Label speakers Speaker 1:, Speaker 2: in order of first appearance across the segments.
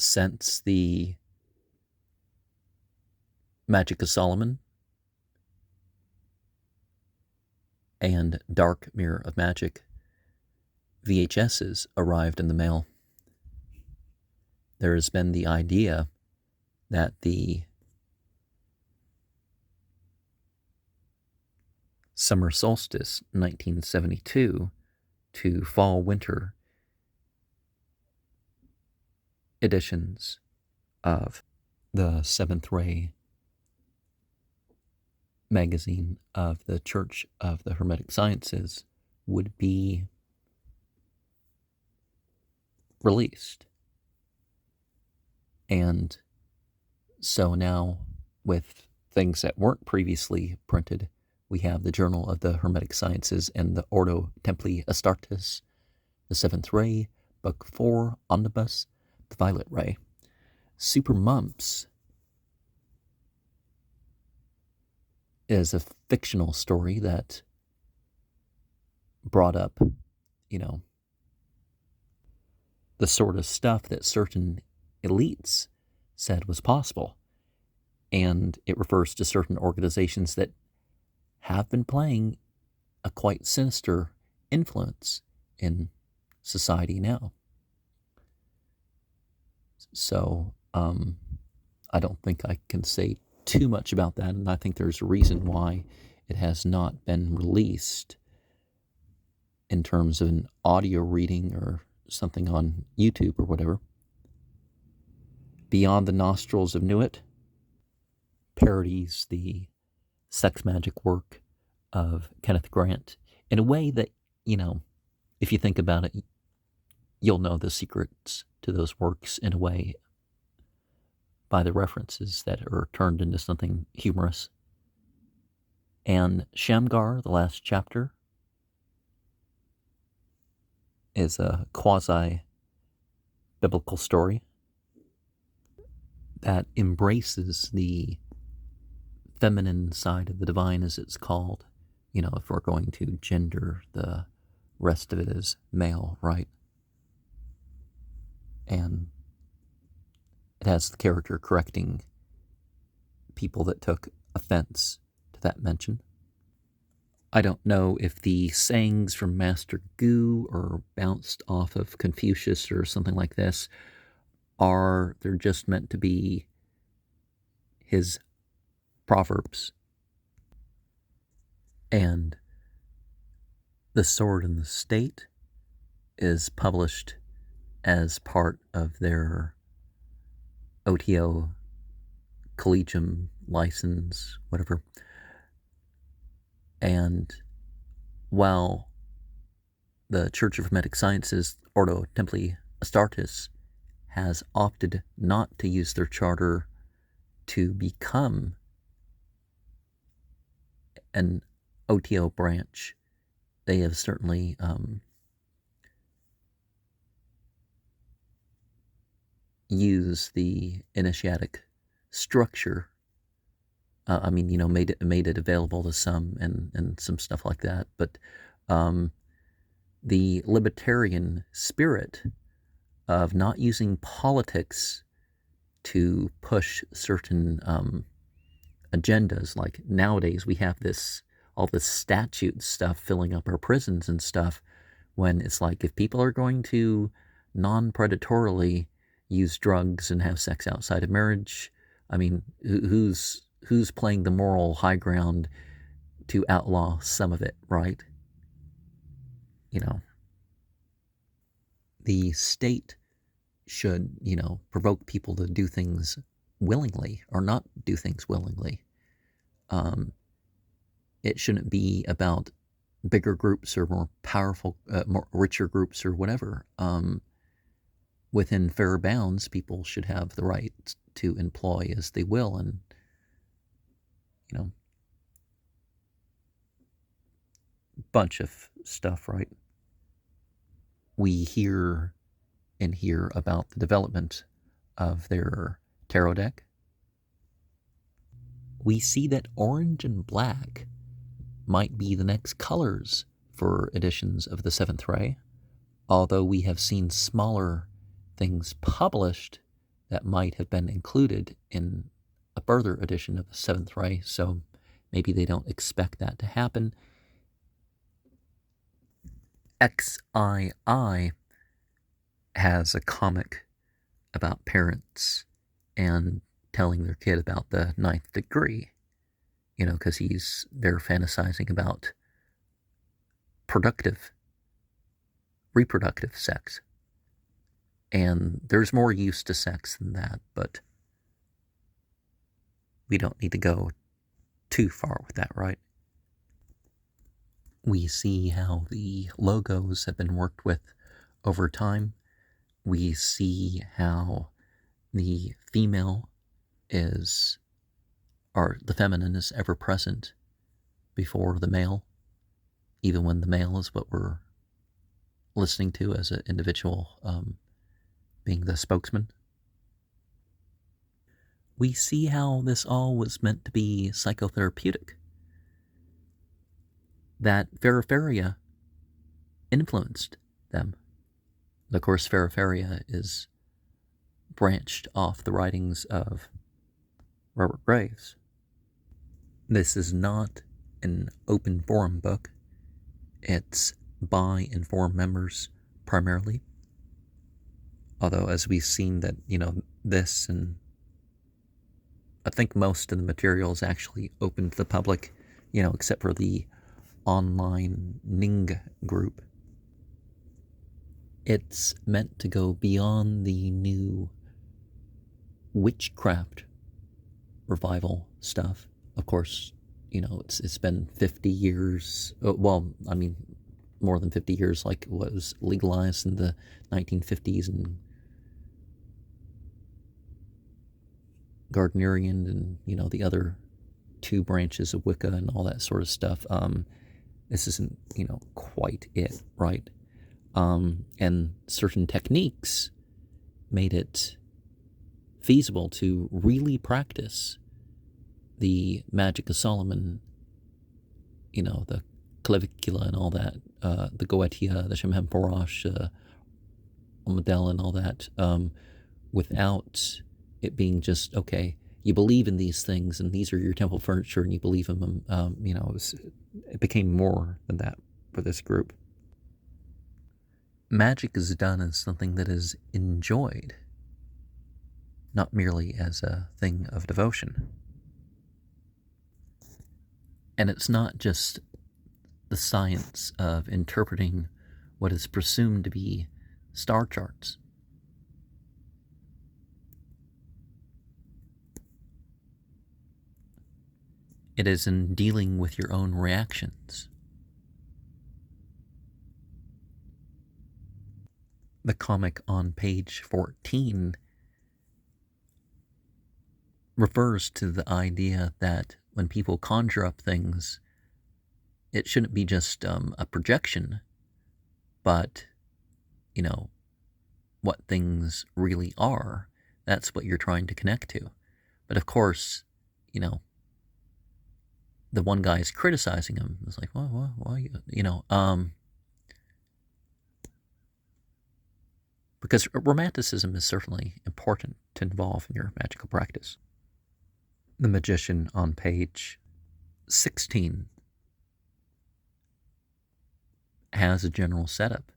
Speaker 1: since the Magic of Solomon and Dark Mirror of Magic VHSs arrived in the mail, there has been the idea that the summer solstice 1972 to fall-winter editions of the Seventh Ray magazine of the Church of the Hermetic Sciences would be released. And so now, with things that weren't previously printed, we have the Journal of the Hermetic Sciences and the Ordo Templi Astartes, the Seventh Ray, Book 4, Omnibus, the Violet Ray. Super Mumps is a fictional story that brought up, the sort of stuff that certain elites said was possible. And it refers to certain organizations that have been playing a quite sinister influence in society now. So, I don't think I can say too much about that, and I think there's a reason why it has not been released in terms of an audio reading or something on YouTube or whatever. Beyond the Nostrils of Nuit parodies the sex magic work of Kenneth Grant in a way that, if you think about it, you'll know the secrets to those works in a way by the references that are turned into something humorous. And Shamgar, the last chapter, is a quasi-biblical story that embraces the feminine side of the divine, as it's called, if we're going to gender the rest of it as male, right? And it has the character correcting people that took offense to that mention. I don't know if the sayings from Master Gu are bounced off of Confucius or something like this, or they're just meant to be his proverbs. And The Sword and the State is published as part of their OTO Collegium license, whatever. And while the Church of Hermetic Sciences, Ordo Templi Astartes, has opted not to use their charter to become an OTO branch, they have certainly used the initiatic structure. Made it available to some and some stuff like that. But the libertarian spirit of not using politics to push certain agendas, like nowadays we have all this statute stuff filling up our prisons and stuff, when it's like, if people are going to non-predatorily use drugs and have sex outside of marriage, who's playing the moral high ground to outlaw some of it, right? The state should, provoke people to do things willingly or not do things willingly. It shouldn't be about bigger groups or more powerful, more richer groups or whatever. Within fair bounds, people should have the right to employ as they will, and bunch of stuff, right? We hear about the development of their tarot deck. We see that orange and black might be the next colors for editions of the Seventh Ray, although we have seen smaller things published that might have been included in a further edition of the Seventh Ray, so maybe they don't expect that to happen. XII has a comic about parents and telling their kid about the ninth degree, because they're fantasizing about reproductive sex. And there's more use to sex than that, but we don't need to go too far with that, right? We see how the logos have been worked with over time. We see how the female the feminine is ever present before the male, even when the male is what we're listening to as an individual, being the spokesman. We see how this all was meant to be psychotherapeutic, that Feraferia influenced them. Of course, Feraferia is branched off the writings of Robert Graves. This is not an open forum book. It's by and members primarily. Although, as we've seen that, this and I think most of the material is actually open to the public, except for the online Ning group. It's meant to go beyond the new witchcraft revival stuff. Of course, it's been 50 years, more than 50 years, like it was legalized in the 1950s, and Gardnerian and, the other two branches of Wicca and all that sort of stuff. This isn't, quite it, right? And certain techniques made it feasible to really practice the Magic of Solomon, the Clavicula and all that, the Goetia, the Shem Parash, Omadel and all that, without it being just, okay, you believe in these things and these are your temple furniture and you believe in them. It became more than that for this group. Magic is done as something that is enjoyed, not merely as a thing of devotion. And it's not just the science of interpreting what is presumed to be star charts. It is in dealing with your own reactions. The comic on page 14 refers to the idea that when people conjure up things, it shouldn't be just a projection, but, what things really are. That's what you're trying to connect to. But of course, the one guy is criticizing him. It's like, why, because romanticism is certainly important to involve in your magical practice. The magician on page 16 has a general setup,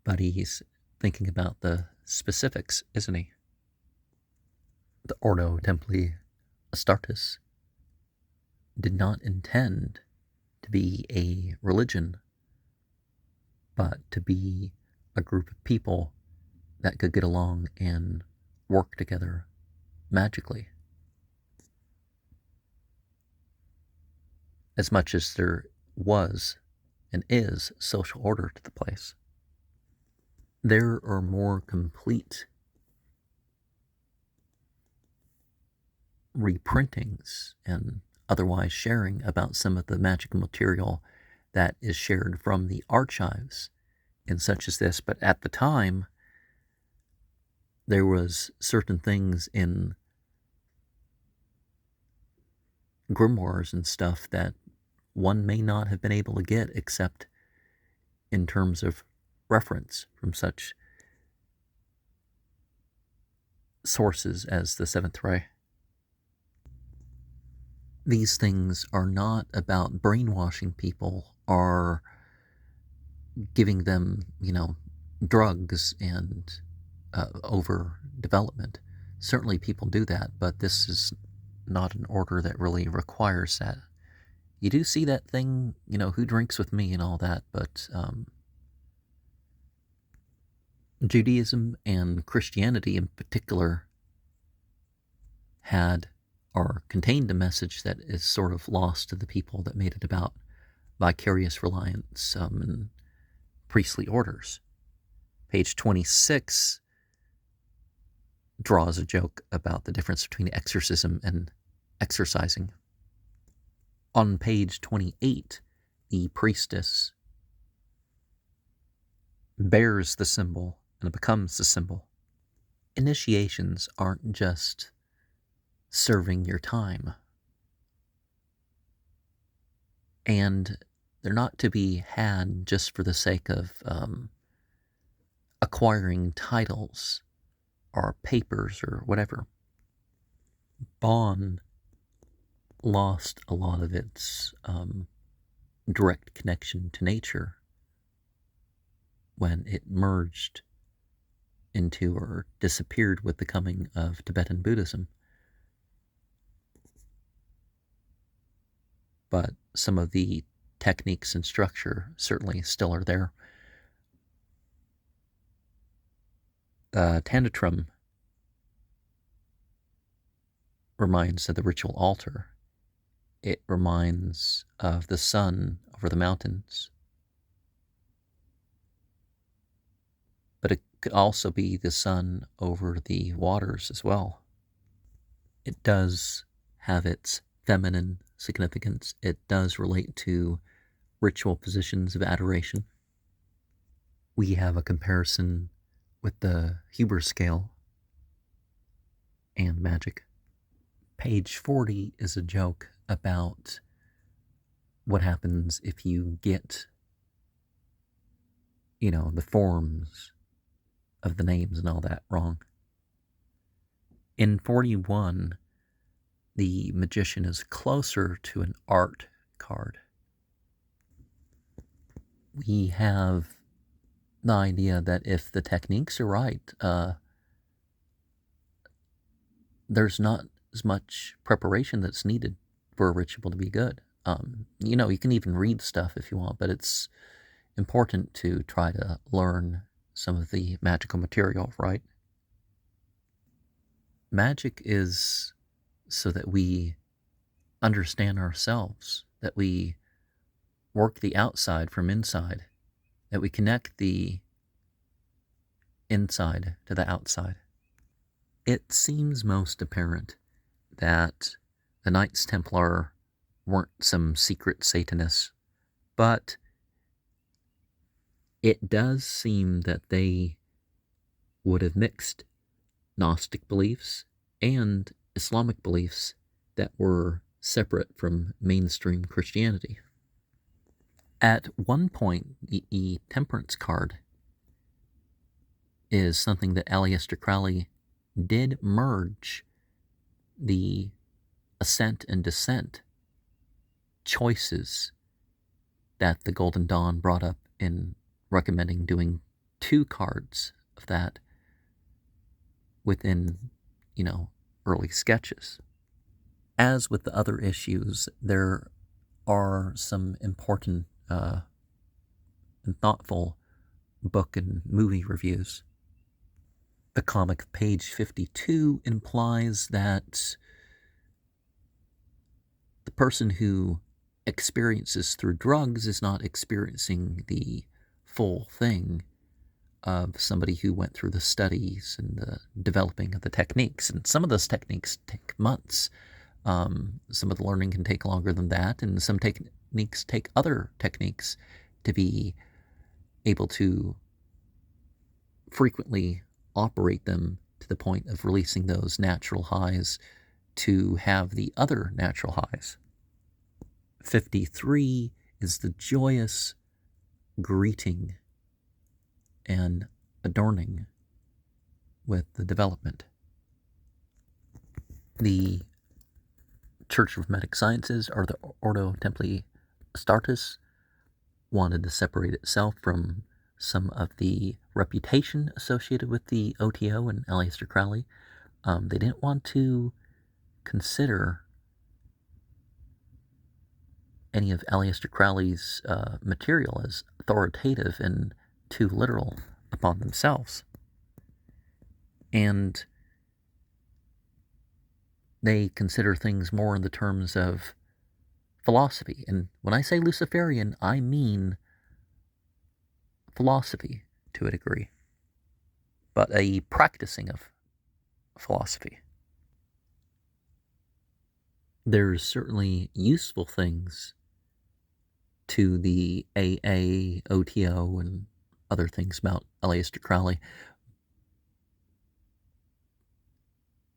Speaker 1: but he's thinking about the specifics, isn't he? The Ordo Templi Astartes did not intend to be a religion, but to be a group of people that could get along and work together magically. As much as there was and is social order to the place, there are more complete reprintings and otherwise sharing about some of the magical material that is shared from the archives in such as this. But at the time, there was certain things in grimoires and stuff that one may not have been able to get except in terms of reference from such sources as the seventh ray. These things are not about brainwashing people or giving them, drugs and overdevelopment. Certainly people do that, but this is not an order that really requires that. You do see that thing, who drinks with me and all that, but Judaism and Christianity in particular had or contained a message that is sort of lost to the people that made it about vicarious reliance and priestly orders. Page 26 draws a joke about the difference between exorcism and exorcising. On page 28, the priestess bears the symbol and becomes the symbol. Initiations aren't just serving your time. And they're not to be had just for the sake of acquiring titles or papers or whatever. Bonn lost a lot of its direct connection to nature when it merged into or disappeared with the coming of Tibetan Buddhism. But some of the techniques and structure certainly still are there. Tandatram reminds of the ritual altar. It reminds of the sun over the mountains. But it could also be the sun over the waters as well. It does have its feminine significance. It does relate to ritual positions of adoration. We have a comparison with the Huber scale and magic. Page 40 is a joke about what happens if you get, the forms of the names and all that wrong. In 41, the magician is closer to an art card. We have the idea that if the techniques are right, there's not as much preparation that's needed for a ritual to be good. You can even read stuff if you want, but it's important to try to learn some of the magical material, right? Magic is so that we understand ourselves, that we work the outside from inside, that we connect the inside to the outside. It seems most apparent that the Knights Templar weren't some secret Satanists, but it does seem that they would have mixed Gnostic beliefs and Islamic beliefs that were separate from mainstream Christianity. At one point, the temperance card is something that Aleister Crowley did merge the ascent and descent choices that the Golden Dawn brought up in recommending doing 2 cards of that within, early sketches. As with the other issues, there are some important and thoughtful book and movie reviews. The comic of page 52 implies that the person who experiences through drugs is not experiencing the full thing of somebody who went through the studies and the developing of the techniques. And some of those techniques take months. Some of the learning can take longer than that, and some techniques take other techniques to be able to frequently operate them to the point of releasing those natural highs to have the other natural highs. 53 is the joyous greeting and adorning with the development. The Church of Hermetic Sciences, or the Ordo Templi Astartes, wanted to separate itself from some of the reputation associated with the OTO and Aleister Crowley. They didn't want to consider any of Aleister Crowley's material as authoritative and too literal upon themselves. And they consider things more in the terms of philosophy. And when I say Luciferian, I mean philosophy to a degree, but a practicing of philosophy. There's certainly useful things to the AA, OTO, and other things about Aleister Crowley.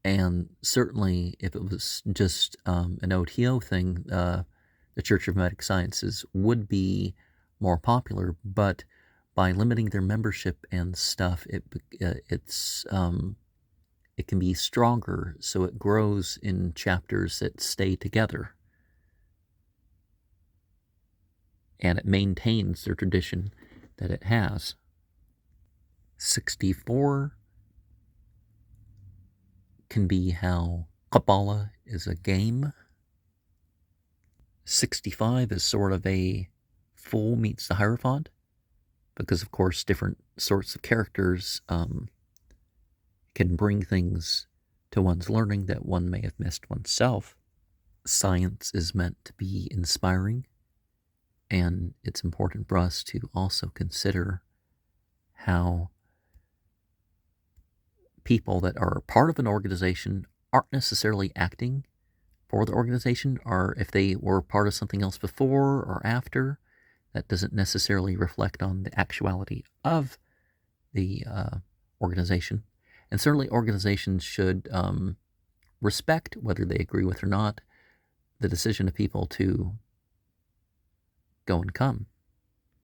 Speaker 1: And certainly, if it was just an OTO thing, the Church of Hermetic Sciences would be more popular. But by limiting their membership and stuff, it can be stronger, so it grows in chapters that stay together, and it maintains their tradition that it has. 64 can be how Kabbalah is a game. 65 is sort of a Fool meets the Hierophant, because of course different sorts of characters can bring things to one's learning that one may have missed oneself. Science is meant to be inspiring, and it's important for us to also consider how people that are part of an organization aren't necessarily acting for the organization, or if they were part of something else before or after, that doesn't necessarily reflect on the actuality of the organization. And certainly organizations should respect, whether they agree with or not, the decision of people to go and come.